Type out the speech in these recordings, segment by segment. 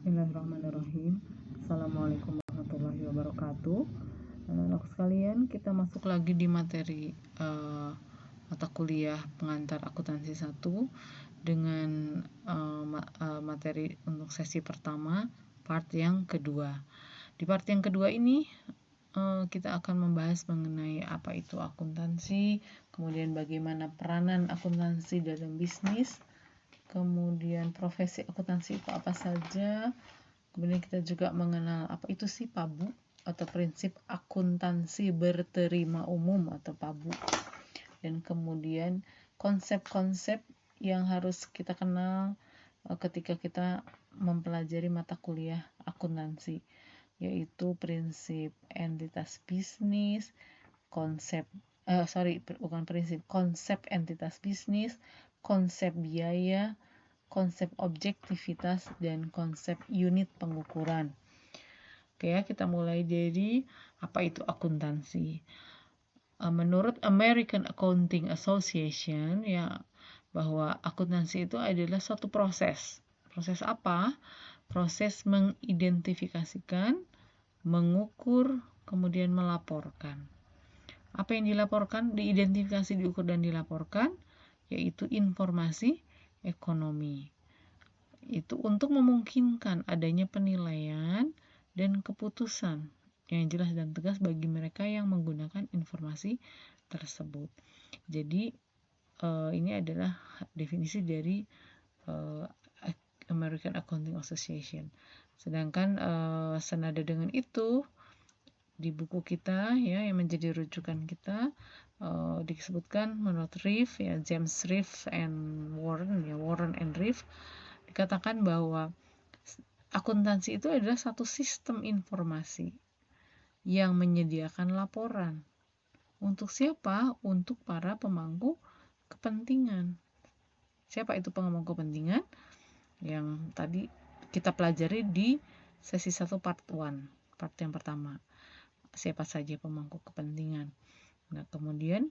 Bismillahirrahmanirrahim. Assalamualaikum warahmatullahi wabarakatuh. Anak-anak sekalian, kita masuk lagi di materi mata kuliah pengantar akuntansi 1 dengan materi untuk sesi pertama, part yang kedua. Di part yang kedua ini kita akan membahas mengenai apa itu akuntansi, kemudian bagaimana peranan akuntansi dalam bisnis, kemudian profesi akuntansi itu apa saja. Kemudian kita juga mengenal apa itu sih PABU atau prinsip akuntansi berterima umum atau PABU. Dan kemudian konsep-konsep yang harus kita kenal ketika kita mempelajari mata kuliah akuntansi, yaitu prinsip entitas bisnis, konsep entitas bisnis, konsep biaya, konsep objektivitas, dan konsep unit pengukuran. Oke ya, kita mulai dari apa itu akuntansi. Menurut American Accounting Association ya, bahwa akuntansi itu adalah suatu proses. Proses apa? Proses mengidentifikasikan, mengukur, kemudian melaporkan. Apa yang dilaporkan, diidentifikasi, diukur, dan dilaporkan, yaitu informasi ekonomi. Itu untuk memungkinkan adanya penilaian dan keputusan yang jelas dan tegas bagi mereka yang menggunakan informasi tersebut. Jadi ini adalah definisi dari American Accounting Association. Sedangkan senada dengan itu, di buku kita ya yang menjadi rujukan kita disebutkan menurut Reeve ya, James Reeve and Warren and Reeve, dikatakan bahwa akuntansi itu adalah satu sistem informasi yang menyediakan laporan. Untuk siapa? Untuk para pemangku kepentingan. Siapa itu pemangku kepentingan? Yang tadi kita pelajari di sesi 1 part 1, part yang pertama. Siapa saja pemangku kepentingan. Nah, kemudian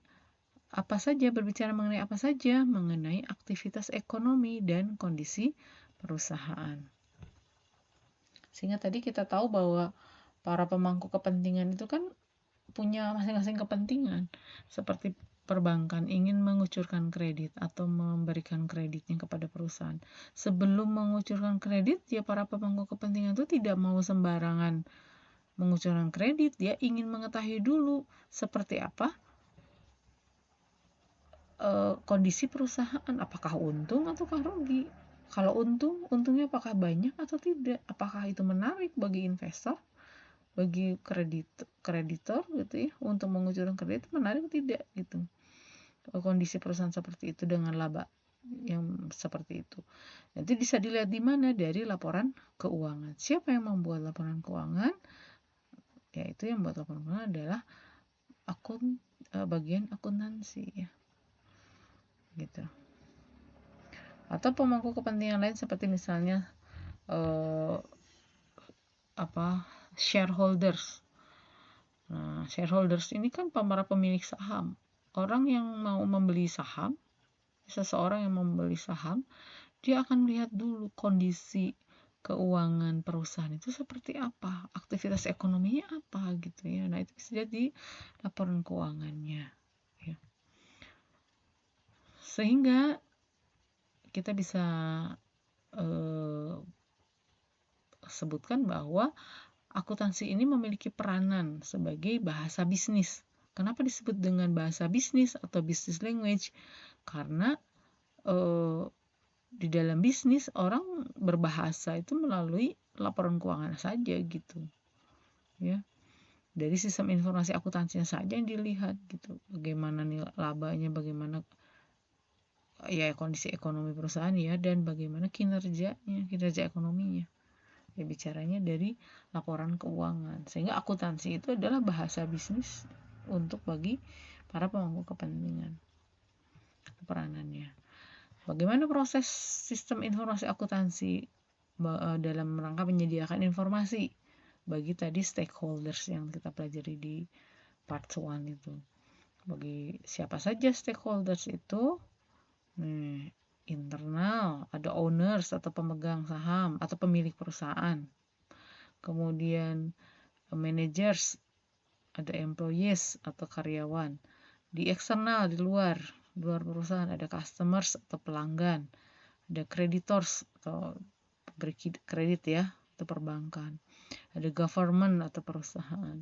apa saja, berbicara mengenai apa saja? Mengenai aktivitas ekonomi dan kondisi perusahaan. Sehingga tadi kita tahu bahwa para pemangku kepentingan itu kan punya masing-masing kepentingan. Seperti perbankan ingin mengucurkan kredit atau memberikan kreditnya kepada perusahaan. Sebelum mengucurkan kredit, ya para pemangku kepentingan itu tidak mau sembarangan mengucurkan kredit. Dia ingin mengetahui dulu seperti apa kondisi perusahaan, apakah untung ataukah rugi. Kalau untungnya apakah banyak atau tidak, apakah itu menarik bagi investor, bagi kreditor gitu ya, untuk mengucurkan kredit menarik atau tidak gitu. Kondisi perusahaan seperti itu dengan laba yang seperti itu. Nanti bisa dilihat di mana? Dari laporan keuangan. Siapa yang membuat laporan keuangan? Yaitu yang membuat laporan keuangan adalah bagian akuntansi ya. Gitu. Atau pemangku kepentingan lain seperti misalnya shareholders. Nah, shareholders ini kan para pemilik saham. Orang yang mau membeli saham, seseorang yang membeli saham, dia akan melihat dulu kondisi keuangan perusahaan itu seperti apa, aktivitas ekonominya apa gitu ya. Nah, itu bisa jadi laporan keuangannya ya. Sehingga kita bisa sebutkan bahwa akuntansi ini memiliki peranan sebagai bahasa bisnis. Kenapa disebut dengan bahasa bisnis atau business language? Karena di dalam bisnis orang berbahasa itu melalui laporan keuangan saja gitu. Ya. Dari sistem informasi akuntansinya saja yang dilihat gitu. Bagaimana nilai labanya, bagaimana ya kondisi ekonomi perusahaan ya, dan bagaimana kinerja ekonominya. Ya, bicaranya dari laporan keuangan. Sehingga akuntansi itu adalah bahasa bisnis untuk bagi para pemangku kepentingan. Peranannya. Bagaimana proses sistem informasi akuntansi dalam rangka menyediakan informasi bagi tadi stakeholders yang kita pelajari di part 1 itu. Bagi siapa saja stakeholders itu? internal, ada owners atau pemegang saham atau pemilik perusahaan. Kemudian managers, ada employees atau karyawan. Di eksternal, di luar perusahaan ada customers atau pelanggan, ada creditors atau pemberi kredit ya, atau perbankan, ada government atau perusahaan,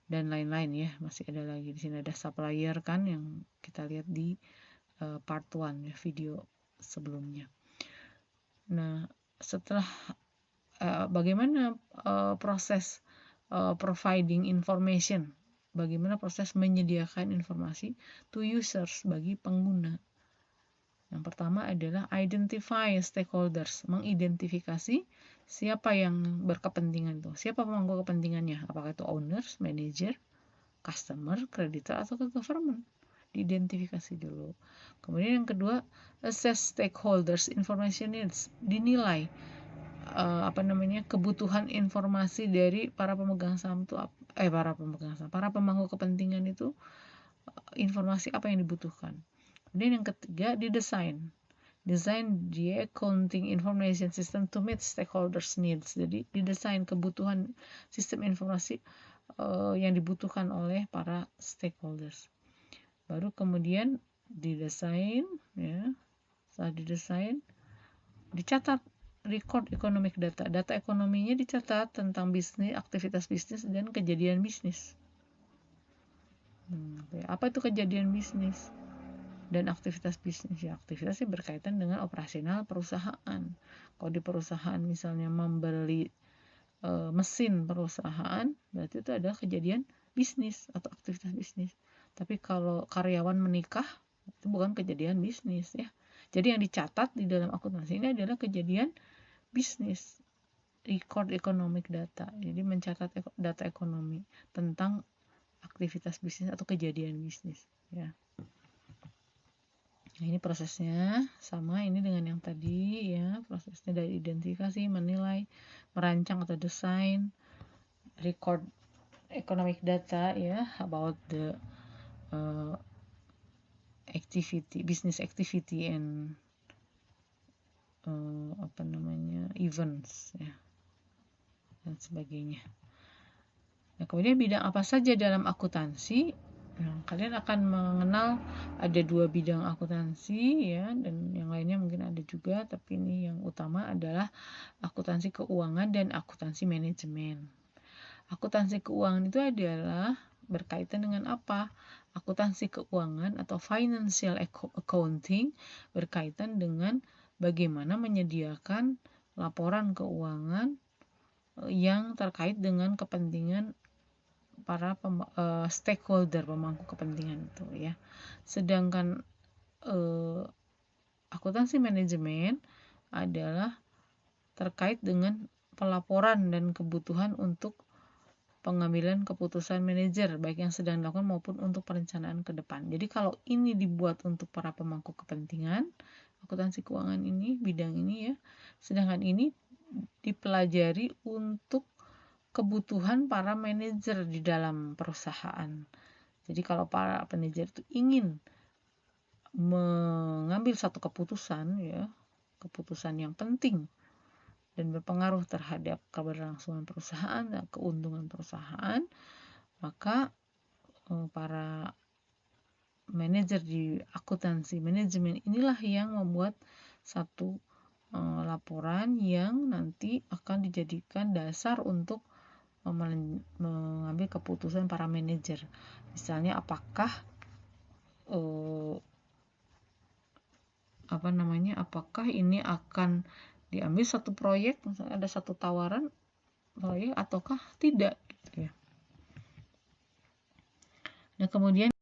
dan lain-lain ya. Masih ada lagi di sini, ada supplier kan yang kita lihat di part 1 ya, video sebelumnya. Nah, setelah bagaimana proses providing information, bagaimana proses menyediakan informasi to users, bagi pengguna. Yang pertama adalah identify stakeholders, mengidentifikasi siapa yang berkepentingan itu, siapa pemangku kepentingannya, apakah itu owners, manager, customer, creditor, atau ke government. Diidentifikasi dulu. Kemudian yang kedua, assess stakeholders information needs, dinilai kebutuhan informasi dari para pemegang saham itu para pemangku kepentingan itu, informasi apa yang dibutuhkan. Kemudian yang ketiga, design the accounting information system to meet stakeholders needs. Jadi didesain kebutuhan sistem informasi yang dibutuhkan oleh para stakeholders. Baru kemudian didesain ya. Setelah didesain, dicatat, record economic data ekonominya dicatat tentang bisnis, aktivitas bisnis, dan kejadian bisnis. Apa itu kejadian bisnis dan aktivitas bisnis? Ya, aktivitasnya berkaitan dengan operasional perusahaan. Kalau di perusahaan misalnya membeli mesin perusahaan, berarti itu adalah kejadian bisnis atau aktivitas bisnis. Tapi kalau karyawan menikah, itu bukan kejadian bisnis ya. Jadi yang dicatat di dalam akuntansi ini adalah kejadian bisnis, record economic data. Jadi mencatat data ekonomi tentang aktivitas bisnis atau kejadian bisnis ya. Nah, ini prosesnya sama ini dengan yang tadi ya, prosesnya dari identifikasi, menilai, merancang atau desain, record economic data ya about the activity, business activity and events ya, dan sebagainya. Nah, kemudian bidang apa saja dalam akuntansi? Nah, kalian akan mengenal ada 2 bidang akuntansi ya, dan yang lainnya mungkin ada juga, tapi ini yang utama adalah akuntansi keuangan dan akuntansi manajemen. Akuntansi keuangan itu adalah berkaitan dengan apa? Akuntansi keuangan atau financial accounting berkaitan dengan bagaimana menyediakan laporan keuangan yang terkait dengan kepentingan para stakeholder, pemangku kepentingan itu ya. Sedangkan akuntansi manajemen adalah terkait dengan pelaporan dan kebutuhan untuk pengambilan keputusan manajer, baik yang sedang dilakukan maupun untuk perencanaan ke depan. Jadi kalau ini dibuat untuk para pemangku kepentingan, akuntansi keuangan ini, bidang ini ya, sedangkan ini dipelajari untuk kebutuhan para manajer di dalam perusahaan. Jadi kalau para manajer itu ingin mengambil satu keputusan ya, keputusan yang penting dan berpengaruh terhadap keberlangsungan perusahaan dan keuntungan perusahaan, maka para manajer di akuntansi manajemen inilah yang membuat satu laporan yang nanti akan dijadikan dasar untuk mengambil keputusan para manajer. Misalnya apakah apakah ini akan diambil satu proyek, misalnya ada satu tawaran proyek ataukah tidak gitu ya. Nah, kemudian